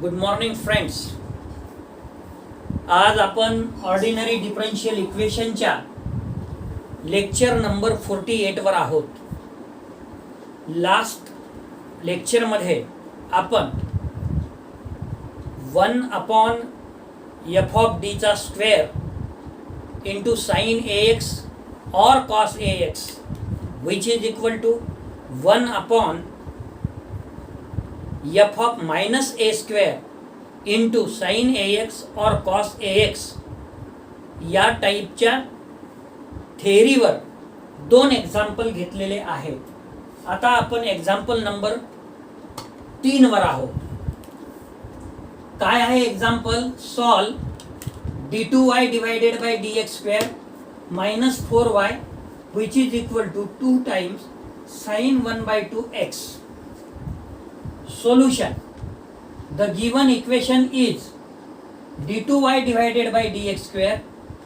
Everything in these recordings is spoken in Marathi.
Good morning friends. आज आपण ऑर्डिनरी डिफरन्शियल इक्वेशनच्या लेक्चर नंबर 48 वर आहोत. लास्ट लेक्चरमध्ये आपण 1/f(d) चा square into sine ax or cos ax which is equal to 1/f (-a² into sine ax or cos ax या टाईपच्या थेअरीवर 2 एक्झाम्पल घेतलेले आहेत. आता आपण एक्झाम्पल नंबर 3 वर आहोत. काय आहे example? Solve d2y divided by dx² minus 4y which is equal to 2 times sine 1/2x. Solution: the given equation is d2y divided by dx²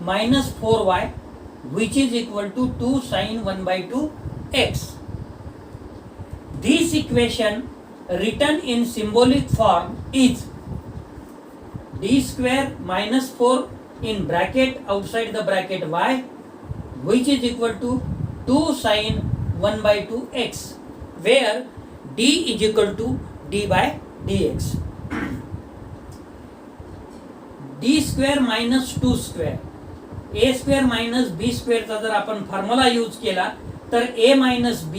minus 4y which is equal to 2 sin 1/2x. This equation written in symbolic form is d square minus 4 in bracket outside the bracket y which is equal to 2 sin 1/2x where d is equal to d by dx. d square minus 2 square a square minus b स्क्वेअरचा जर आपण फॉर्म्युला यूज केला तर a मायनस b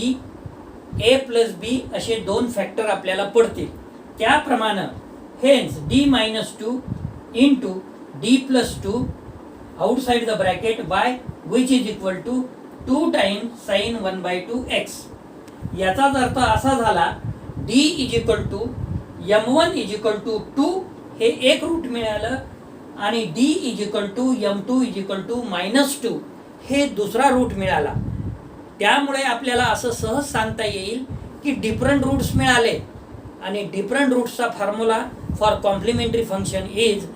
a प्लस b असे 2 फॅक्टर आपल्याला पडतील. त्याप्रमाणे hence d minus 2 into d plus 2 outside the bracket y which is equal to 2 times sine 1/2x. याचाच अर्थ असा झाला d is equal to m1 is equal to 2 हे एक रूट मिळालं आणि d is equal to m2 is equal to -2 हे दुसरा रूट मिळाला. त्यामुळे आपल्याला असं सहज सांगता येईल की डिफरंट रूट्स मिळाले आणि डिफरंट रूट्सचा formula for complementary function is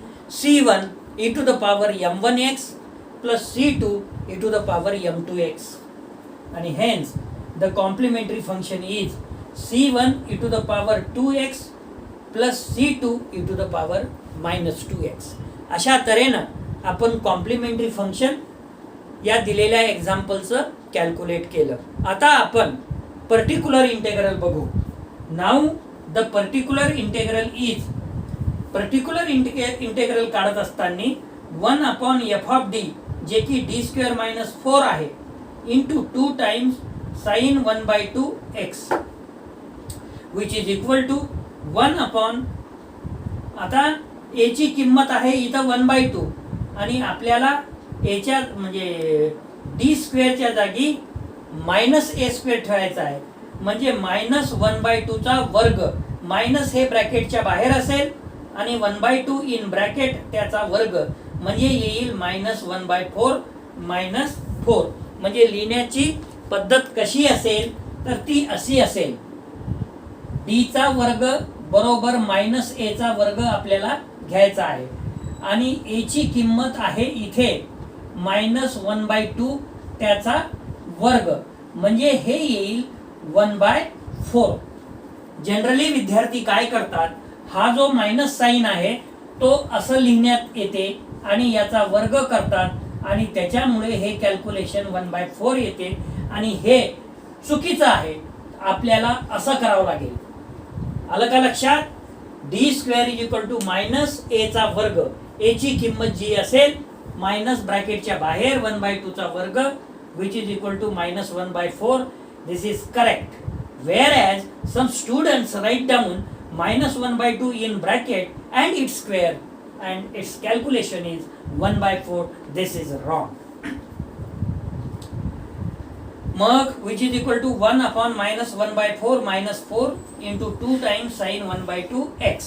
c1 e to the power m1x plus c2 e to the power m2x आणि hence the complementary function is c1 e to the power 2x plus c2 e to the power -2x. अशा तऱ्हेनं आपण कॉम्प्लिमेंटरी फंक्शन या दिलेल्या एक्झाम्पलचं कॅल्क्युलेट केलं. आता आपण पर्टिक्युलर इंटेग्रल बघू. Now the particular integral is particular integral काढत असताना 1/f(d) जे की d² मायनस 4 आहे into 2 times sine 1/2x which is equal to 1/, आता a ची किंमत आहे इथं 1/2 आणि आपल्याला a च्या म्हणजे d स्क्वेअरच्या जागी -a² ठेवायचा आहे. म्हणजे -1/2 चा वर्ग. मायनस हे ब्रॅकेटच्या बाहेर असेल आणि 1/2 इन ब्रॅकेट त्याचा वर्ग म्हणजे येईल -1/4 -4. म्हणजे लिहिण्याची पद्धत कशी असेल तर ती अशी असेल. d चा वर्ग बरोबर -a चा वर्ग आपल्याला घ्यायचा आहे आणि a ची किंमत आहे इथे -1/2 त्याचा वर्ग म्हणजे हे येईल 1/4. जनरली विद्यार्थी काय करतात, हा जो मायनस साइन आहे तो असं लिहिण्यात येते आणि याचा वर्ग करतात आणि त्याच्यामुळे हे कॅल्क्युलेशन 1/4 येते आणि हे चुकीचं आहे. आपल्याला असं करावं लागेल. आलं का लक्षात? d² is equal to -a चा वर्ग. a ची किंमत जी असेल मायनस ब्रॅकेटच्या बाहेर 1/2 चा वर्ग which is equal to -1/4. This is correct. whereas some students write down -1/2 in bracket and its square and its calculation is 1/4. This is wrong. मग which is equal to 1/-1/4 -4 into 2 times sine 1/2x.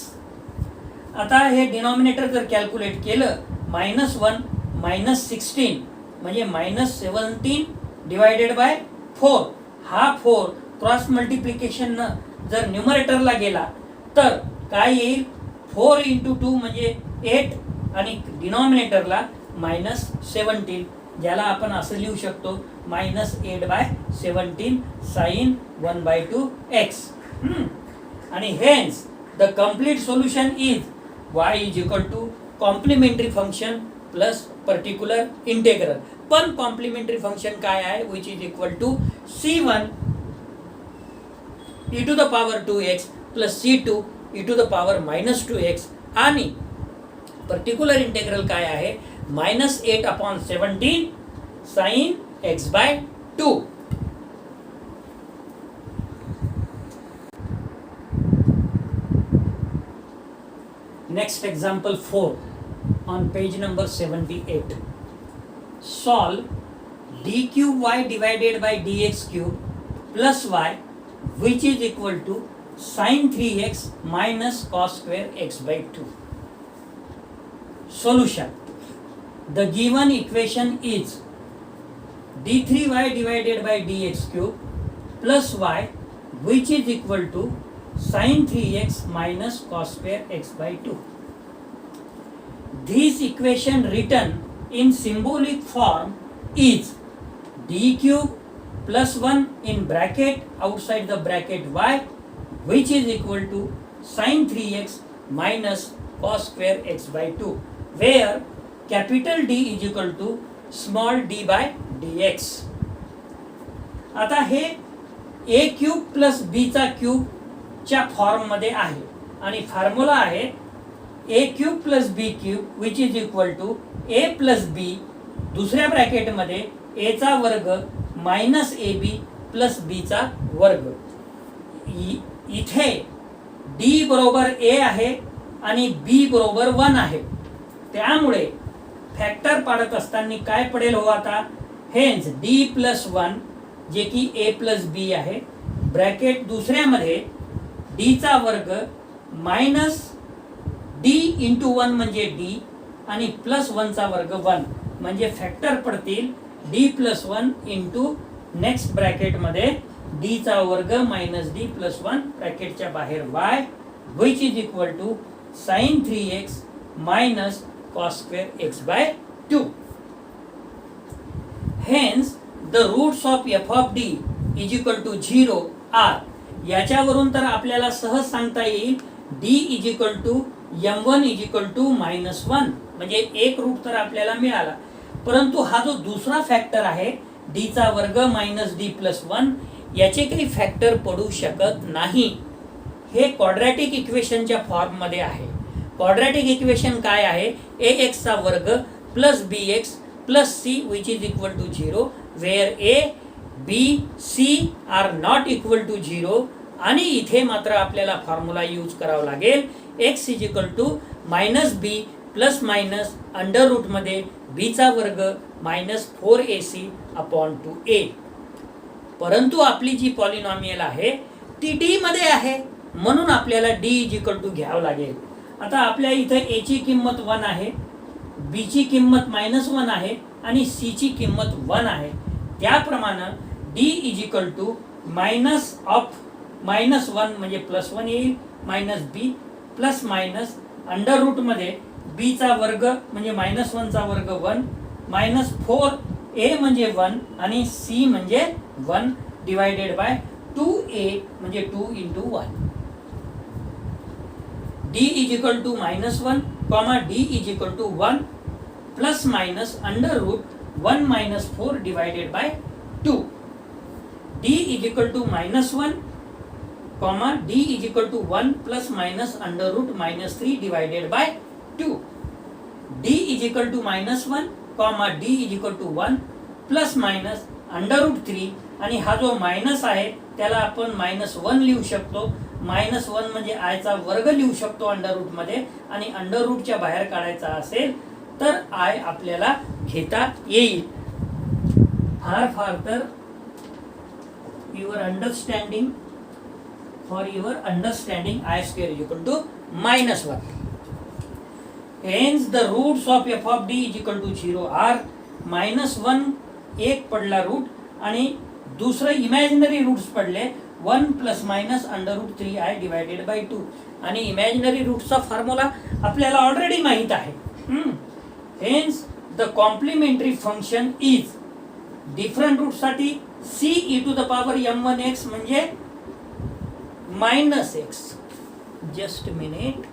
आता हे डिनॉमिनेटर जर कॅल्क्युलेट केलं -1 -16 म्हणजे -17 डिवायडेड बाय 4. हा 4 क्रॉस मल्टिप्लिकेशन जर न्यूमरेटरला गेला तर काय येईल? 4 इंटू 2 म्हणजे 8 आणि डिनॉमिनेटरला -17 ज्याला आपण असं लिहू शकतो -8/17 साइन 1/2x. आणि hence the the complete solution is y is equal to complementary function plus particular integral. पण कॉम्प्लिमेंटरी फंक्शन काय आहे, which is equal to c1 e to the power 2x plus c2 e to the power minus 2x आणि पर्टिक्युलर इंटेग्रल काय आहे, -8/17 sin x/2. Next example 4 on page number 78. Solve d cube y divided by dx cube plus y which is equal to sin 3x minus cos square x/2. Solution. The given equation is d3y divided by dx cube plus y which is equal to sin 3x minus cos square x/2. This equation written in symbolic form is d cube plus 1 in bracket outside the bracket y which is equal to sin 3x minus cos square x/2, where capital D is equal to small d by dx. आता हे a क्यूब प्लस b चा क्यूब च्या फॉर्म मध्ये आहे आणि फॉर्म्युला आहे a cube plus b cube which is equal to a plus b दुसऱ्या ब्रॅकेट मध्ये a चा वर्ग मायनस ab प्लस b चा वर्ग. इथे d बरोबर a आहे आणि b बरोबर 1 आहे, त्यामुळे फॅक्टर पाडत असताना काय पडेल हो आता, हेन्स d प्लस 1 जे की a प्लस b आहे, ब्रॅकेट दुसऱ्यामध्ये d चा वर्ग मायनस d इंटू 1 म्हणजे d आणि प्लस 1 चा वर्ग 1 म्हणजे फॅक्टर पडतील d plus 1 into next bracket मध्ये d चा वर्ग मायनस d प्लस 1 ब्रॅकेटच्या बाहेर y which is equal to sin 3x minus cos square x/2. Hence the roots of f of d is equal to 0 are. याच्यावरून तर आपल्याला सहज सांगता येईल d is equal to m1 is equal to -1 म्हणजे एक रूट तर आपल्याला मिळाला, परंतु हा जो दुसरा फॅक्टर आहे d चा वर्ग मायनस d प्लस 1 याचे काही फॅक्टर पडू शकत नाही. हे क्वाड्रॅटिक इक्वेशनच्या फॉर्म मध्ये आहे. क्वाड्रॅटिक इक्वेशन काय आहे, ax चा वर्ग plus bx plus c which is equal to 0 where a b c are not equal to 0 आणि इथे मात्र आपल्याला फॉर्म्युला यूज करावा लागेल x is equal to minus b plus minus under root मध्ये b चा वर्ग मायनस 4ac अपॉन 2a. परंतु आपली जी पॉलिनॉमियल आहे ती d मध्ये आहे म्हणून आपल्याला d इज इक्वल टू घ्यावं लागेल. आता आपल्या इथे a ची किंमत 1 आहे, b ची किंमत -1 आहे आणि c ची किंमत 1 आहे. त्याप्रमाणे d is equal to minus of -1 म्हणजे +1 येईल, minus b plus minus under root मध्ये b चा वर्ग म्हणजे -1 चा वर्ग 1 मायनस 4a म्हणजे 1 आणि c म्हणजे 1 डिवायडेड बाय 2a म्हणजे 2 into 1. d is equal to -1 comma d is equal to 1 plus minus under root 1 minus 4 divided by 2. d is equal to -1 comma d is equal to 1 plus minus under root -3 divided by 2. d is equal to -1 comma d is equal to 1 plus minus under root 3 आणि हा जो मायनस आहे त्याला आपण -1 लिहू शकतो. -1 म्हणजे आय चा वर्ग लिहू शकतो अंडर रूट मध्ये आणि अंडर रूटच्या बाहेर काढायचा असेल तर आय आपल्याला घेता येईल. फार तर your understanding for your understanding I square is equal to -1. Hence the roots of f of d is equal to 0 are -1 एक पडला रूट आणि दुसरं इमॅजिनरी रूट्स पडले 1 plus minus under root 3i divided by 2 आणि इमॅजिनरी रूटचा फॉर्म्युला आपल्याला ऑलरेडी माहित आहे. Hence the complementary function is different root साठी c e to the power m1x म्हणजे -x, just a minute,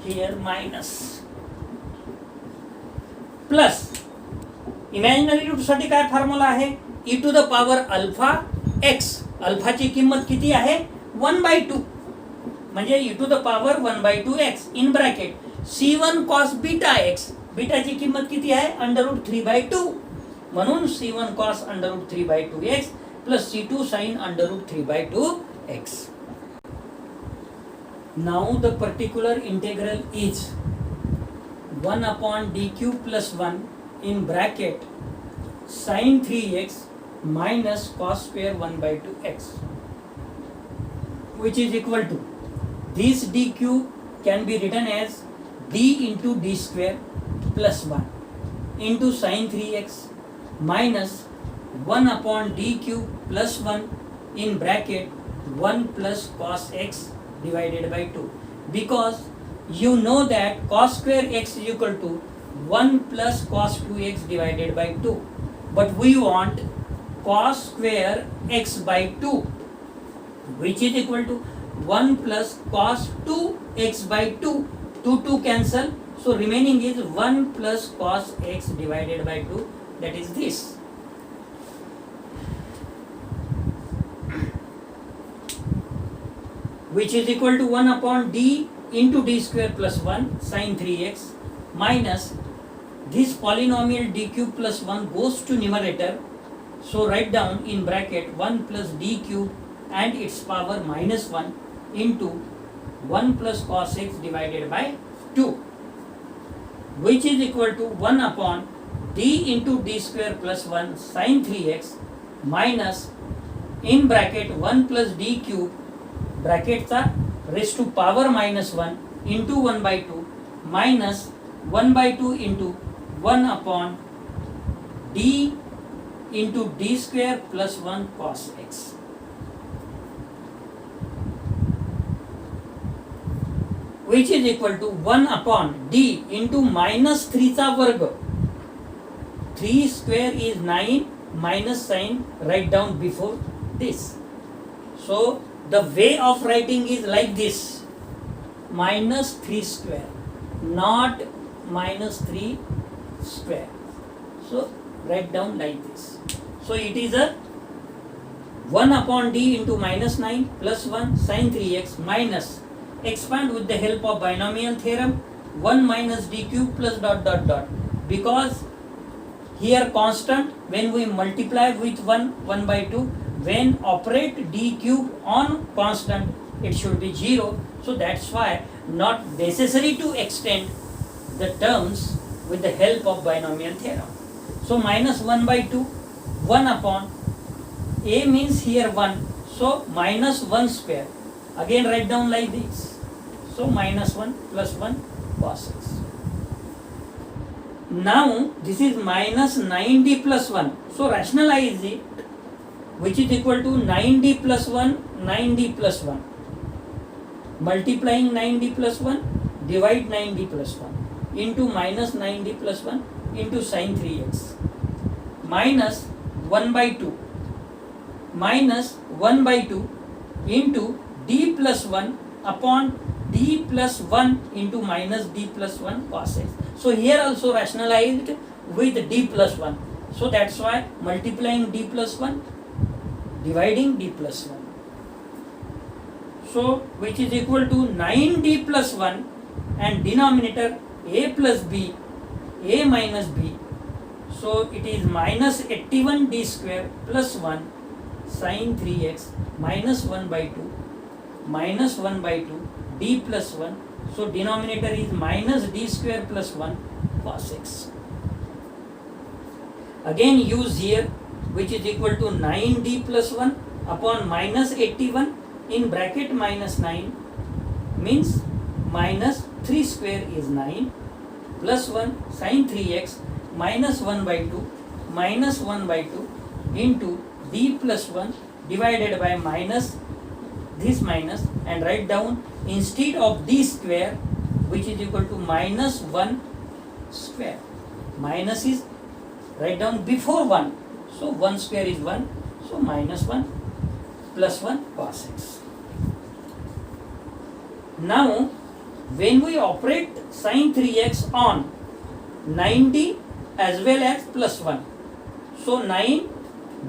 here minus plus imaginary root साठी काय फॉर्म्युला आहे, e to the power alpha x. अल्फाची किंमत किती आहे 1/2 म्हणजे e to the power 1/2 x in bracket c1 cos beta x. बीटाची किंमत किती आहे √3/2 म्हणून c1 cos √3/2 x plus c2 sin √3/2 x. Now the particular integral is 1 upon d cube plus 1 in bracket sin 3x minus cos square 1/2 x, which is equal to, this d cube can be written as d into d square plus 1 into sin 3x minus 1 upon d cube plus 1 in bracket 1 plus cos x divided by 2, because you know that cos square x is equal to 1 plus cos 2x divided by 2, but we want cos square x by 2, which is equal to 1 plus cos 2x by 2. 2 cancel, so remaining is 1 plus cos x divided by 2, that is this. Which is equal to 1 upon d into d square plus 1 sin 3x minus this polynomial d cube plus 1 goes to numerator, so write down in bracket 1 plus d cube and its power minus 1 into 1 plus cos x divided by 2, which is equal to 1 upon d into d square plus 1 sin 3x minus in bracket 1 plus d cube ब्रॅकेटचा raise to power minus 1 into 1/2 minus 1/2 into 1 upon D into D square plus 1 cos x, which is equal to 1 upon D into -3 चा वर्ग. 3 square is 9 minus sign right down before this. So the way of writing is like this, -3 square, not -3 square. So write down like this. So it is a 1 upon d into -9 plus 1 sin 3x minus, expand with the help of binomial theorem, 1 minus d cube plus dot dot dot, because here constant, when we multiply with 1/2, when operate d cube on constant it should be 0, so that's why not necessary to extend the terms with the help of binomial theorem. So minus 1/2, 1 upon a means here 1, so minus 1 square, again write down like this, so minus 1 plus 1 cos x. Now this is minus 9d plus 1, so rationalize it, which is equal to 9d plus 1, 9d plus 1. Multiplying 9d plus 1, divide 9d plus 1 into minus 9d plus 1 into sin 3x minus 1/2 minus 1/2 into d plus 1 upon d plus 1 into minus d plus 1 cos x. So here also rationalized with d plus 1. So that's why multiplying d plus 1, dividing d plus 1. So which is equal to 9d plus 1 and denominator a plus b, a minus b. So it is minus 81d square plus 1 sin 3x minus 1/2 minus 1/2 d plus 1. So denominator is minus d square plus 1 cos x. Again use here, which is equal to 9d plus 1 upon minus 81 in bracket minus 9 means minus 3 square is 9 plus 1 sin 3x minus 1/2 minus 1/2 into d plus 1 divided by minus this minus, and write down instead of d square, which is equal to minus 1 square. Minus is write down before 1. So 1 square is 1, so minus 1 plus 1 cos x. Now, when we operate sin 3x on 9d as well as plus 1, so 9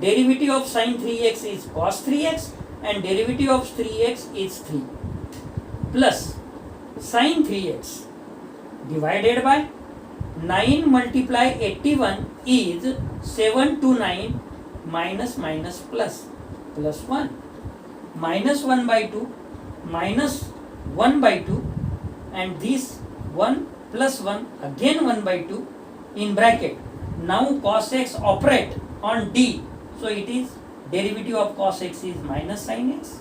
derivative of sin 3x is cos 3x and derivative of 3x is 3 plus sin 3x divided by 9 multiply 81 is 7 to 9 minus plus 1 minus 1 by 2 minus 1 by 2 and this 1 plus 1 again 1 by 2 in bracket. Now cos x operate on d, so it is derivative of cos x is minus sin x,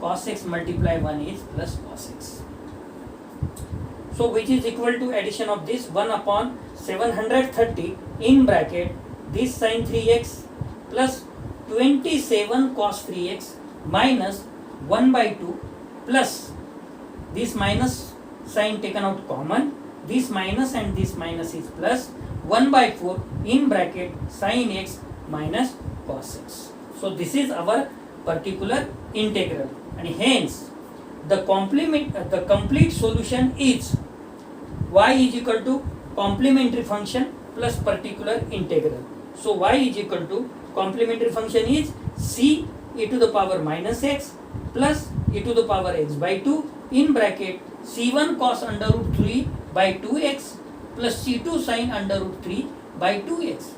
cos x multiply 1 is plus cos x. So which is equal to addition of this 1 upon 730 in bracket this sin 3x plus 27 cos 3x minus 1 by 2 plus this minus sign taken out common, this minus and this minus is plus 1 by 4 in bracket sin x minus cos x. So this is our particular integral, and hence the complete solution is y is equal to complementary function plus particular integral. So y is equal to complementary function is c e to the power minus x plus e to the power x by 2 in bracket c1 cos under root 3 by 2x plus c2 sin under root 3 by 2x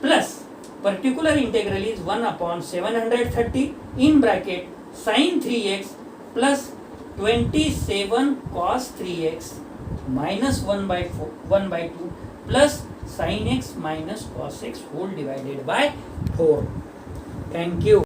plus particular integral is 1 upon 730 in bracket sin 3x plus 27 cos 3x minus 1 by 2 plus sin x minus cos x whole divided by 4. Thank you.